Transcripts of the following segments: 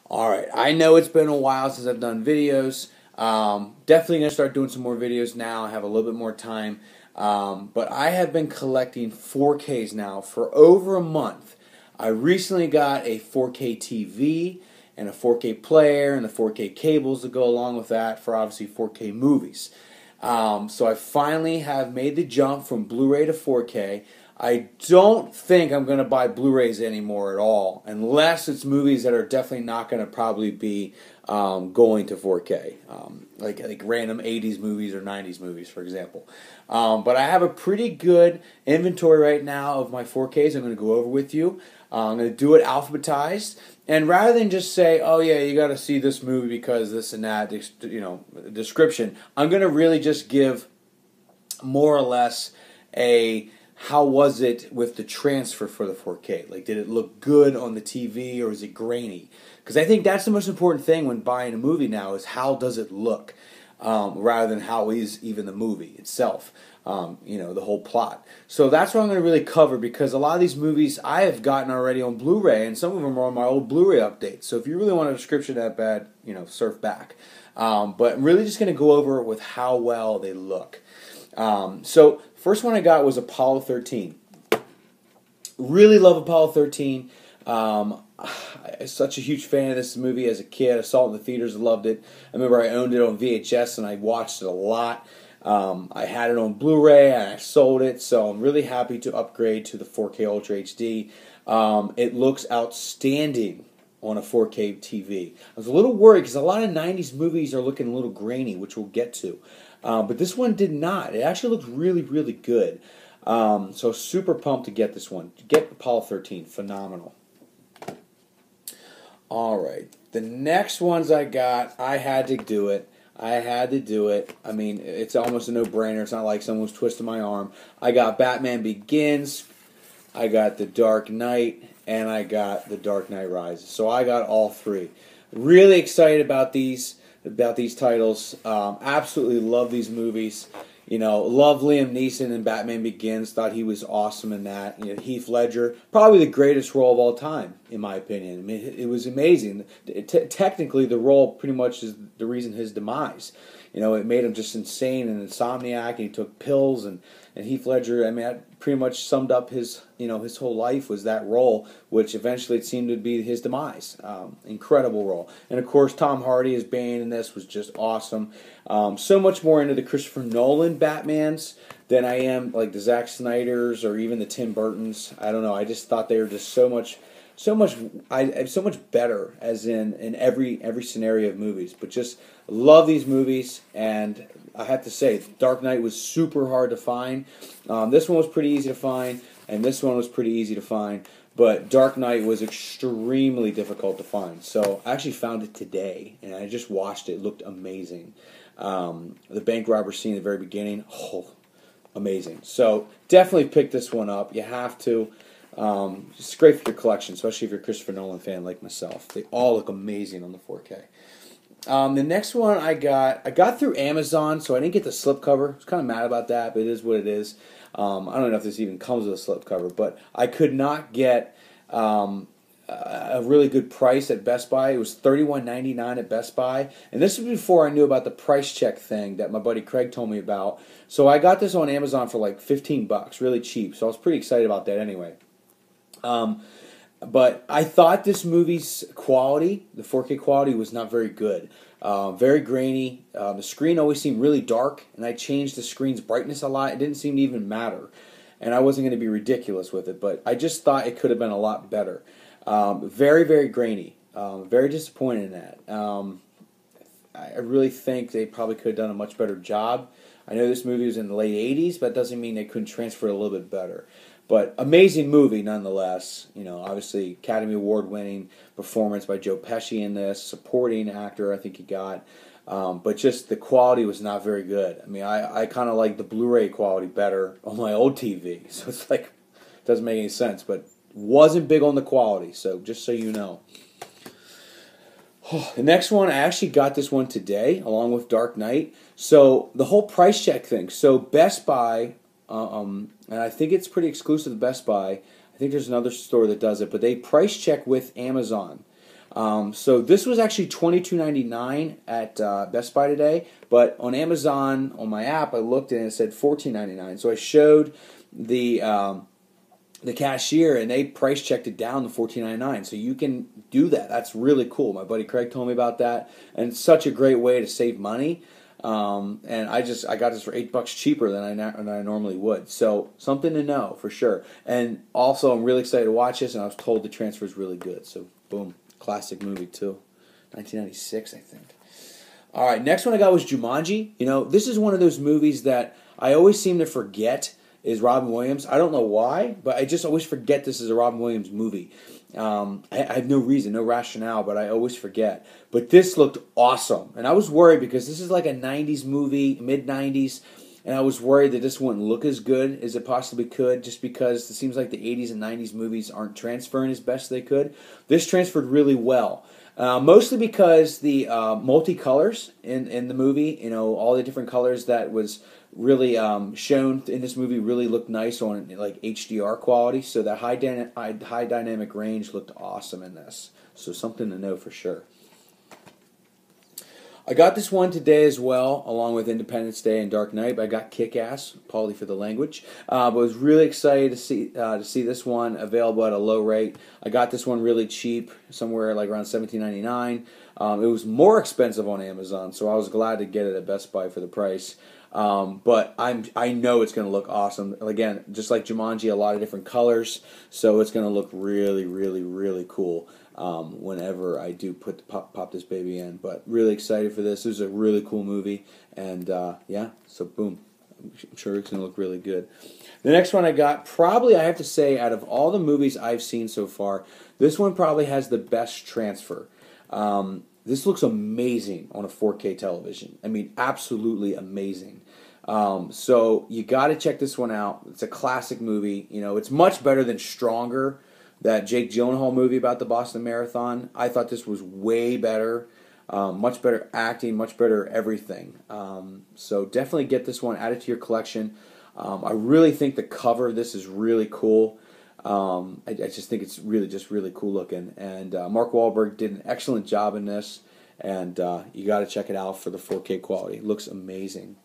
Alright, I know it's been a while since I've done videos. Definitely going to start doing some more videos now. I have a little bit more time. But I have been collecting 4Ks now for over a month. I recently got a 4K TV and a 4K player and the 4K cables that go along with that for obviously 4K movies. So I finally have made the jump from Blu-ray to 4K. I don't think I'm going to buy Blu-rays anymore at all, unless it's movies that are definitely not going to probably be going to 4K, like random 80s movies or 90s movies, for example. But I have a pretty good inventory right now of my 4Ks I'm going to go over with you. I'm going to do it alphabetized, and rather than just say, oh yeah, you got to see this movie because this and that, description, I'm going to really just give more or less a how was it with the transfer for the 4K? Like, did it look good on the TV or is it grainy? Because I think that's the most important thing when buying a movie now is how does it look, rather than how is even the movie itself, the whole plot. So that's what I'm going to really cover, because a lot of these movies I have gotten already on Blu-ray, and some of them are on my old Blu-ray updates. So if you really want a description that bad, surf back. But I'm really just going to go over it with how well they look. So first one I got was Apollo 13. Really love Apollo 13. I'm such a huge fan of this movie as a kid. I saw it in the theaters, loved it. I remember I owned it on VHS and I watched it a lot. I had it on Blu-ray and I sold it, so I'm really happy to upgrade to the 4K Ultra HD. It looks outstanding on a 4K TV. I was a little worried because a lot of 90s movies are looking a little grainy, which we'll get to. But this one did not. It actually looked really, really good. So super pumped to get this one. Get Apollo 13. Phenomenal. Alright. The next ones I got, I had to do it. I mean, it's almost a no-brainer. It's not like someone was twisting my arm. I got Batman Begins, I got The Dark Knight, and I got The Dark Knight Rises. So I got all three. Really excited about these titles. Absolutely love these movies. Love Liam Neeson in Batman Begins. Thought he was awesome in that. Heath Ledger, probably the greatest role of all time, in my opinion. I mean, it was amazing. Technically, the role pretty much is the reason his demise. It made him just insane and insomniac, and he took pills, and Heath Ledger, I mean, that pretty much summed up his whole life was that role, which eventually it seemed to be his demise. Incredible role. And of course, Tom Hardy as Bane in this was just awesome. So much more into the Christopher Nolan Batmans than I am like the Zack Snyders or even the Tim Burtons. I don't know. I just thought they were just so much better, as in every scenario of movies. But just love these movies, and I have to say, Dark Knight was super hard to find. This one was pretty easy to find, and this one was pretty easy to find. But Dark Knight was extremely difficult to find. So I actually found it today, and I just watched it. It looked amazing. The bank robber scene at the very beginning, amazing. So definitely pick this one up. You have to. It's great for your collection, especially if you're a Christopher Nolan fan like myself. They all look amazing on the 4K. The next one I got through Amazon, so I didn't get the slipcover. I was kind of mad about that, but it is what it is. I don't know if this even comes with a slipcover, but I could not get a really good price at Best Buy. It was $31.99 at Best Buy, and this was before I knew about the price check thing that my buddy Craig told me about. So I got this on Amazon for like $15, really cheap. So I was pretty excited about that anyway. But I thought this movie's quality, the 4K quality, was not very good. Very grainy. The screen always seemed really dark, and I changed the screen's brightness a lot. It didn't seem to even matter. And I wasn't going to be ridiculous with it, but I just thought it could have been a lot better. Very, very grainy. Very disappointed in that. I really think they probably could have done a much better job. I know this movie was in the late 80s, but that doesn't mean they couldn't transfer it a little bit better. But amazing movie nonetheless. Obviously Academy Award winning performance by Joe Pesci in this, supporting actor I think he got. But just the quality was not very good. I mean, I kind of like the Blu-ray quality better on my old TV. So it's like, it doesn't make any sense. But wasn't big on the quality, so just so you know. The next one, I actually got this one today, along with Dark Knight. So the whole price check thing. So Best Buy, and I think it's pretty exclusive to Best Buy. I think there's another store that does it, but they price check with Amazon. So this was actually $22.99 at Best Buy today, but on Amazon, on my app, I looked and it said $14.99. So I showed the cashier, and they price checked it down to $14.99. So you can do that. That's really cool. My buddy Craig told me about that, and it's such a great way to save money. And I got this for $8 cheaper than I normally would. So something to know for sure. And also, I'm really excited to watch this, and I was told the transfer is really good. So boom, classic movie too, 1996, I think. All right, next one I got was Jumanji. You know, this is one of those movies that I always seem to forget is Robin Williams. I don't know why, but I just always forget this is a Robin Williams movie. I have no reason, no rationale, but I always forget. But this looked awesome, and I was worried because this is like a 90s movie, mid-90s, and I was worried that this wouldn't look as good as it possibly could, just because it seems like the 80s and 90s movies aren't transferring as best they could. This transferred really well. Mostly because the multicolors in the movie, you know, all the different colors that was really shown in this movie really looked nice on like HDR quality. So that high dynamic range looked awesome in this. So something to know for sure. I got this one today as well, along with Independence Day and Dark Knight. But I got Kickass, Paulie for the language. But I was really excited to see this one available at a low rate. I got this one really cheap, somewhere like around $17.99. It was more expensive on Amazon, so I was glad to get it at Best Buy for the price. But I know it's going to look awesome. Again, just like Jumanji, a lot of different colors, so it's going to look really, really, really cool. Whenever I do pop this baby in. But really excited for this. This is a really cool movie, and yeah, so boom. I'm sure it's going to look really good. The next one I got, probably I have to say, out of all the movies I've seen so far, this one probably has the best transfer. This looks amazing on a 4K television. I mean, absolutely amazing. So you got to check this one out. It's a classic movie. You know, it's much better than Stronger, that Jake Gyllenhaal movie about the Boston Marathon. I thought this was way better. Much better acting, much better everything. So definitely get this one, add it to your collection. I really think the cover of this is really cool. I just think it's really cool looking. And Mark Wahlberg did an excellent job in this. And you got to check it out for the 4K quality. It looks amazing.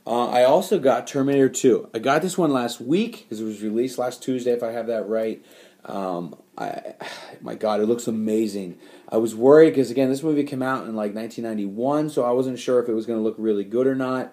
I also got Terminator II. I got this one last week because it was released last Tuesday, if I have that right. My God, it looks amazing. I was worried because, again, this movie came out in like 1991, so I wasn't sure if it was going to look really good or not.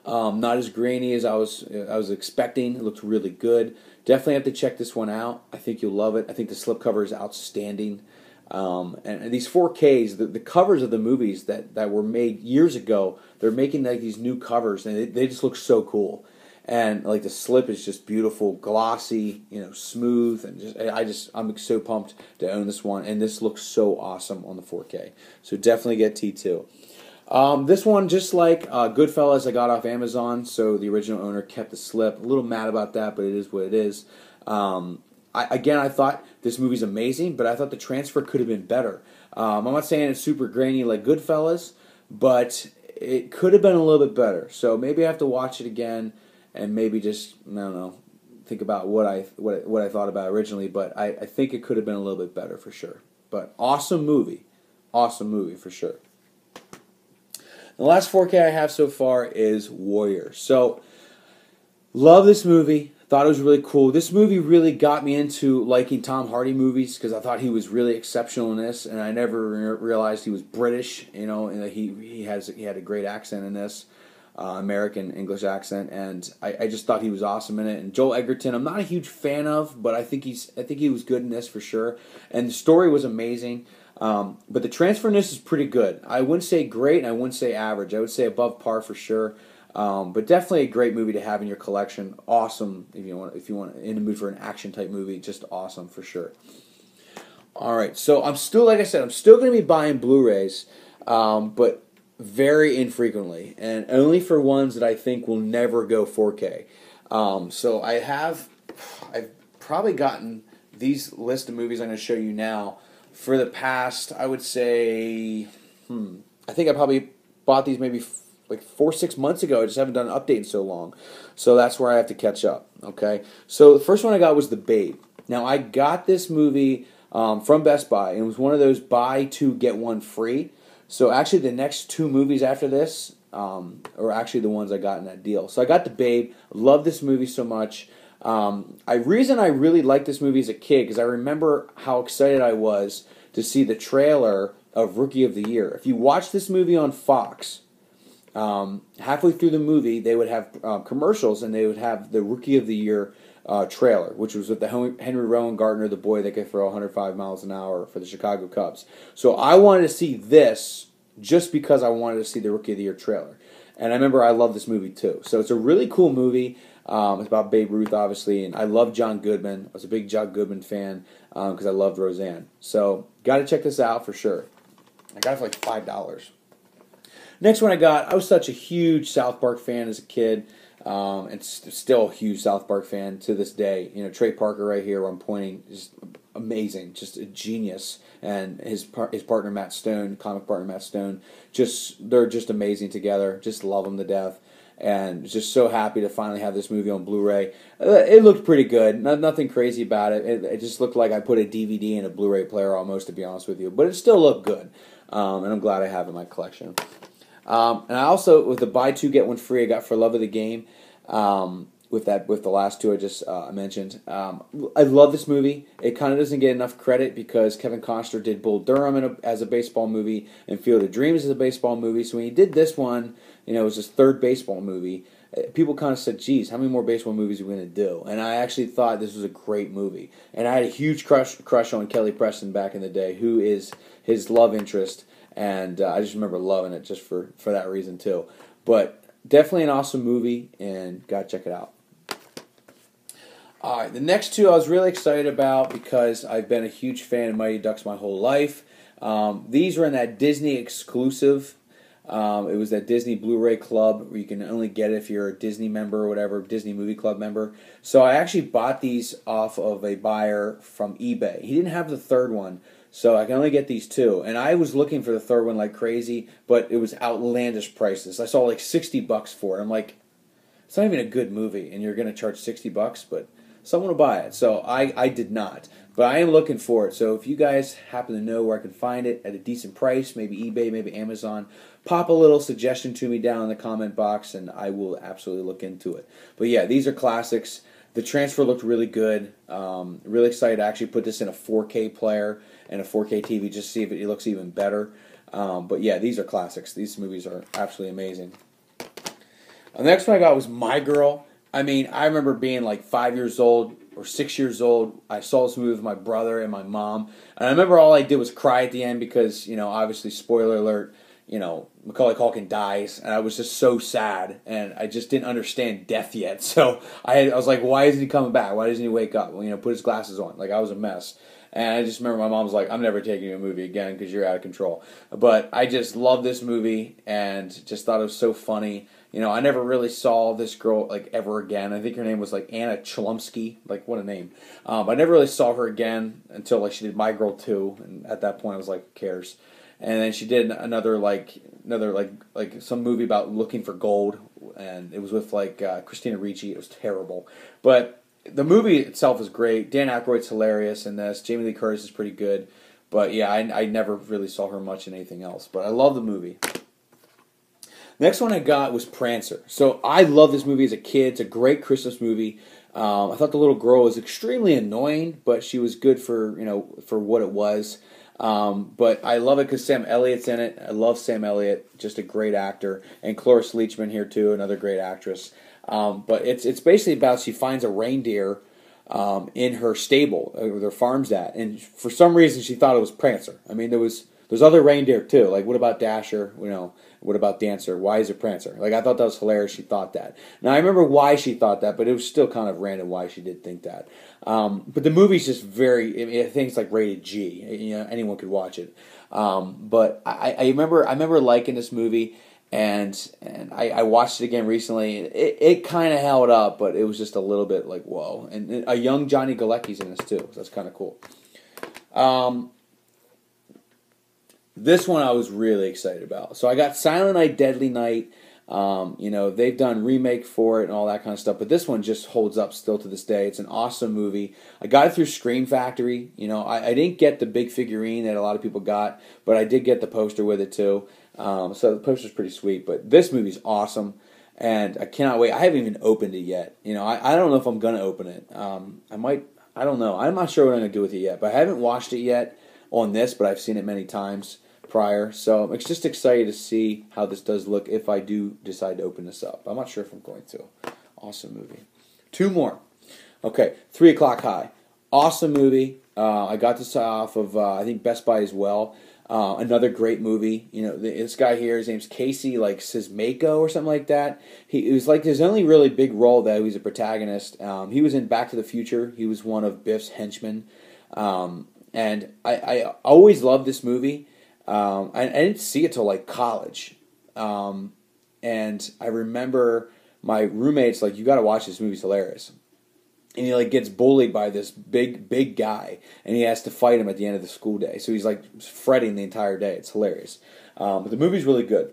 Not as grainy as I was expecting. It looked really good. Definitely have to check this one out. I think you'll love it. I think the slipcover is outstanding. And these 4Ks, the covers of the movies that were made years ago, they're making like these new covers, and they just look so cool. And like the slip is just beautiful, glossy, you know, smooth, and I'm so pumped to own this one. And this looks so awesome on the 4K. So definitely get T2. This one, just like Goodfellas, I got off Amazon. So the original owner kept the slip. A little mad about that, but it is what it is. I thought this movie's amazing, but I thought the transfer could have been better. I'm not saying it's super grainy like Goodfellas, but it could have been a little bit better. So maybe I have to watch it again. And maybe just, I don't know, think about what I thought about originally. But I think it could have been a little bit better for sure. But awesome movie for sure. The last 4K I have so far is Warrior. So, love this movie. Thought it was really cool. This movie really got me into liking Tom Hardy movies because I thought he was really exceptional in this, and I never realized he was British. You know, and he had a great accent in this. American English accent, and I just thought he was awesome in it. And Joel Edgerton, I'm not a huge fan of, but I think he was good in this for sure. And the story was amazing, but the transfer in this is pretty good. I wouldn't say great, and I wouldn't say average. I would say above par for sure. But definitely a great movie to have in your collection. Awesome if you want in the mood for an action type movie. Just awesome for sure. All right, so I'm still, like I said, I'm still going to be buying Blu-rays, but very infrequently, and only for ones that I think will never go 4K. So I've probably gotten these list of movies I'm going to show you now for the past, I would say, I think I probably bought these maybe like 4 or 6 months ago. I just haven't done an update in so long. So that's where I have to catch up. Okay. So the first one I got was The Babe. Now I got this movie from Best Buy. It was one of those buy two, get one free. So actually the next two movies after this are actually the ones I got in that deal. So I got The Babe. Love this movie so much. Reason I really liked this movie as a kid, because I remember how excited I was to see the trailer of Rookie of the Year. If you watch this movie on Fox, halfway through the movie, they would have commercials, and they would have the Rookie of the Year trailer, which was with the Henry Rowan Gardner, the boy that could throw 105 miles an hour for the Chicago Cubs. So I wanted to see this just because I wanted to see the Rookie of the Year trailer. And I remember I love this movie too. So it's a really cool movie. It's about Babe Ruth, obviously, and I love John Goodman. I was a big John Goodman fan because I loved Roseanne. So got to check this out for sure. I got it for like $5. Next one I was such a huge South Park fan as a kid, and still a huge South Park fan to this day. You know, Trey Parker right here where I'm pointing, just amazing, just a genius, and his partner Matt Stone, comic partner Matt Stone, they're just amazing together. Just love them to death. And just so happy to finally have this movie on Blu-ray. It looked pretty good. Nothing crazy about it. It just looked like I put a DVD in a Blu-ray player almost, to be honest with you. But it still looked good. And I'm glad I have it in my collection. And I also, with the buy two, get one free, I got For Love of the Game. With the last two I just mentioned. I love this movie. It kind of doesn't get enough credit because Kevin Costner did Bull Durham as a baseball movie and Field of Dreams as a baseball movie. So when he did this one, it was his third baseball movie. People kind of said, geez, how many more baseball movies are we going to do? And I actually thought this was a great movie. And I had a huge crush on Kelly Preston back in the day, who is his love interest. And I just remember loving it just for that reason too. But definitely an awesome movie, and gotta check it out. All right, the next two I was really excited about because I've been a huge fan of Mighty Ducks my whole life. These were in that Disney exclusive. It was that Disney Blu-ray Club where you can only get it if you're a Disney member or whatever, Disney Movie Club member. So I actually bought these off of a buyer from eBay. He didn't have the third one, so I can only get these two. And I was looking for the third one like crazy, but it was outlandish prices. I saw like $60 for it. I'm like, it's not even a good movie, and you're going to charge $60, but someone will buy it. So I did not. But I am looking for it. So if you guys happen to know where I can find it at a decent price, maybe eBay, maybe Amazon, pop a little suggestion to me down in the comment box, and I will absolutely look into it. But yeah, these are classics. The transfer looked really good. Really excited to actually put this in a 4K player and a 4K TV just to see if it looks even better. But yeah, these are classics. These movies are absolutely amazing. The next one I got was My Girl. I mean, I remember being like 5 years old or 6 years old. I saw this movie with my brother and my mom. And I remember all I did was cry at the end because, obviously, spoiler alert, Macaulay Culkin dies. And I was just so sad. And I just didn't understand death yet. So I was like, why isn't he coming back? Why doesn't he wake up? Well, put his glasses on. Like, I was a mess. And I just remember my mom was like, I'm never taking you a movie again because you're out of control. But I just loved this movie and just thought it was so funny. I never really saw this girl like ever again. I think her name was like Anna Chlumsky. Like, what a name. But I never really saw her again until like she did My Girl 2. And at that point I was like, who cares? And then she did another some movie about looking for gold. And it was with like Christina Ricci. It was terrible. But the movie itself is great. Dan Aykroyd's hilarious in this. Jamie Lee Curtis is pretty good. But yeah, I never really saw her much in anything else. But I love the movie. Next one I got was Prancer. So I love this movie as a kid. It's a great Christmas movie. I thought the little girl was extremely annoying, but she was good for what it was. But I love it because Sam Elliott's in it. I love Sam Elliott, just a great actor, and Cloris Leachman here too, another great actress. But it's basically about she finds a reindeer in her stable where their farm's at, and for some reason she thought it was Prancer. I mean, there's other reindeer too. Like, what about Dasher? What about Dancer? Why is it Prancer? Like, I thought that was hilarious. She thought that. Now I remember why she thought that, but it was still kind of random why she did think that. But the movie's just I think it's like rated G. Anyone could watch it. But I remember liking this movie. And I watched it again recently. It kind of held up, but it was just a little bit like, whoa. And a young Johnny Galecki's in this too, so that's kind of cool. This one I was really excited about. So I got Silent Night, Deadly Night. You know, they've done remake for it and all that kind of stuff, but this one just holds up still to this day. It's an awesome movie. I got it through Screen Factory. You know, I didn't get the big figurine that a lot of people got, but I did get the poster with it too. So the poster's pretty sweet, but this movie's awesome. And I cannot wait. I haven't even opened it yet. You know, I don't know if I'm going to open it. I might. I don't know. I'm not sure what I'm going to do with it yet. But I haven't watched it yet on this, but I've seen it many times prior. So I'm just excited to see how this does look if I do decide to open this up. I'm not sure if I'm going to. Awesome movie. Two more. Okay, 3 O'Clock High. Awesome movie. I got this off of, I think, Best Buy as well. Another great movie. You know, this guy here, his name's Casey, like Sismako or something like that. It was like his only really big role that he was a protagonist. He was in Back to the Future. He was one of Biff's henchmen. And I always loved this movie. I didn't see it till like college. And I remember my roommates like, you got to watch this movie. It's hilarious. And he like gets bullied by this big guy, and he has to fight him at the end of the school day. So he's like fretting the entire day. It's hilarious. But the movie's really good.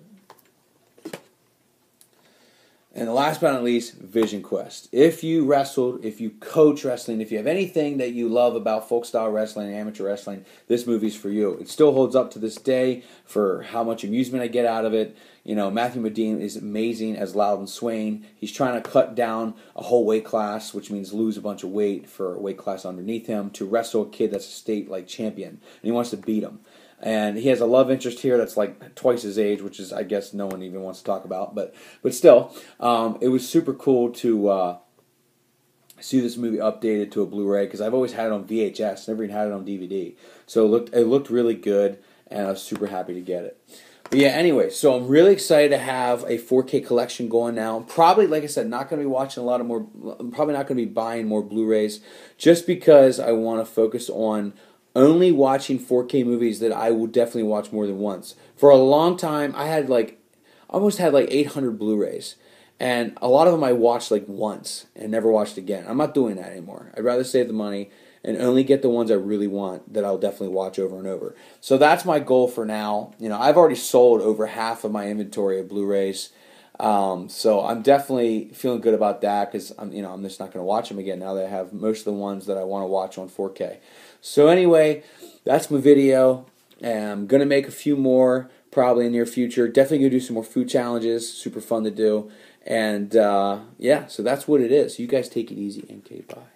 And the last but not least, Vision Quest. If you wrestled, if you coach wrestling, if you have anything that you love about folk style wrestling and amateur wrestling, this movie's for you. It still holds up to this day for how much amusement I get out of it. You know, Matthew Modine is amazing as Loudon Swain. He's trying to cut down a whole weight class, which means lose a bunch of weight for a weight class underneath him, to wrestle a kid that's a state like champion, and he wants to beat him. And he has a love interest here that's like twice his age, which is, I guess, no one even wants to talk about. But still, it was super cool to see this movie updated to a Blu-ray, because I've always had it on VHS, never even had it on DVD. So it looked really good, and I was super happy to get it. But yeah, anyway, so I'm really excited to have a 4K collection going now. I'm probably, like I said, not going to be watching a lot of more. I'm probably not going to be buying more Blu-rays, just because I want to focus on only watching 4K movies that I will definitely watch more than once. For a long time, I had almost had 800 Blu-rays, and a lot of them I watched like once and never watched again. I'm not doing that anymore. I'd rather save the money and only get the ones I really want that I'll definitely watch over and over. So that's my goal for now. You know, I've already sold over half of my inventory of Blu-rays. So I'm definitely feeling good about that, because I'm just not going to watch them again now that I have most of the ones that I want to watch on 4K. So anyway, that's my video. I'm going to make a few more probably in the near future. Definitely going to do some more food challenges. Super fun to do. And yeah, so that's what it is. You guys take it easy. MK, bye.